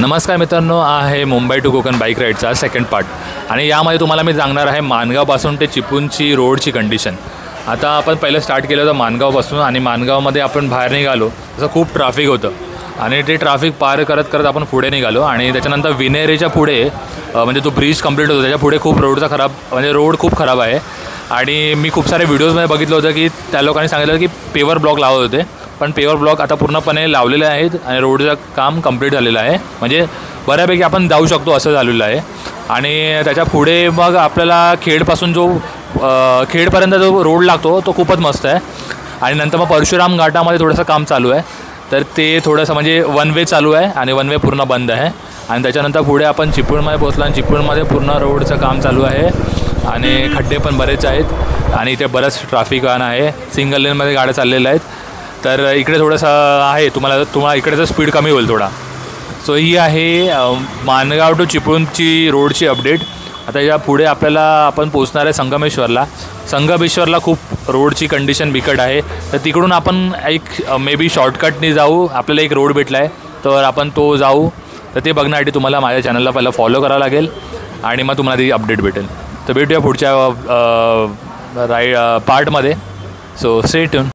नमस्कार मित्रांनो, आहे मुंबई टू कोकण बाईक राईडचा सेकंड पार्ट आणि यामध्ये तुम्हाला मी सांगणार आहे माणगावपासून ते चिपळूणची रोडची कंडिशन। आता आपण पहिलं स्टार्ट केलं होतं माणगावपासून आणि माणगावमध्ये आपण बाहेर निघालो तसं खूप ट्रॅफिक होतं आणि ते ट्रॅफिक पार करत करत आपण पुढे निघालो आणि त्याच्यानंतर विनेरीच्या पुढे म्हणजे तो ब्रिज कंप्लीट होतो त्याच्या पुढे खूप रोडचा खराब म्हणजे रोड खूप खराब आहे आणि मी खूप सारे व्हिडिओजमध्ये बघितलं होतं की त्या लोकांनी सांगितलं की पेवर ब्लॉक लावत होते, पण पेवर ब्लॉक आता पूर्णपणे लावलेले आहेत आणि रोडचं काम कंप्लीट झालेलं आहे, म्हणजे बऱ्यापैकी आपण जाऊ शकतो असं झालेलं आहे। आणि त्याच्या पुढे मग आपल्याला खेडपासून जो खेडपर्यंत जो रोड लागतो तो खूपच मस्त आहे आणि नंतर मग परशुराम घाटामध्ये थोडंसं काम चालू आहे, तर ते थोडंसं म्हणजे वन वे चालू आहे आणि वन वे पूर्ण बंद आहे आणि त्याच्यानंतर पुढे आपण चिपळूणमध्ये पोहोचलो आणि चिपळूणमध्ये पूर्ण रोडचं काम चालू आहे आणि खड्डे पण बरेच आहेत आणि इथे बरंच ट्रॅफिक आहे, सिंगल लेनमध्ये गाड्या चाललेल्या आहेत, तर इकडे थोडंसं आहे तुम्हाला इकडेचं स्पीड कमी होईल थोडा। सो ही आहे माणगाव टू चिपळूणची रोडची अपडेट। आता या पुढे आपण पोचणार आहे संगमेश्वरला खूप रोडची कंडिशन बिकट आहे, तर तिकडून आपण एक मे बी शॉर्टकटने जाऊ, आपल्याला एक रोड भेटला आहे तर आपण तो जाऊ, तर ते बघण्यासाठी तुम्हाला माझ्या चॅनलला पहिला फॉलो करावं लागेल आणि मग तुम्हाला ती अपडेट भेटेल। तर भेटूया पुढच्या पार्टमध्ये, सो स्टे ट्यून।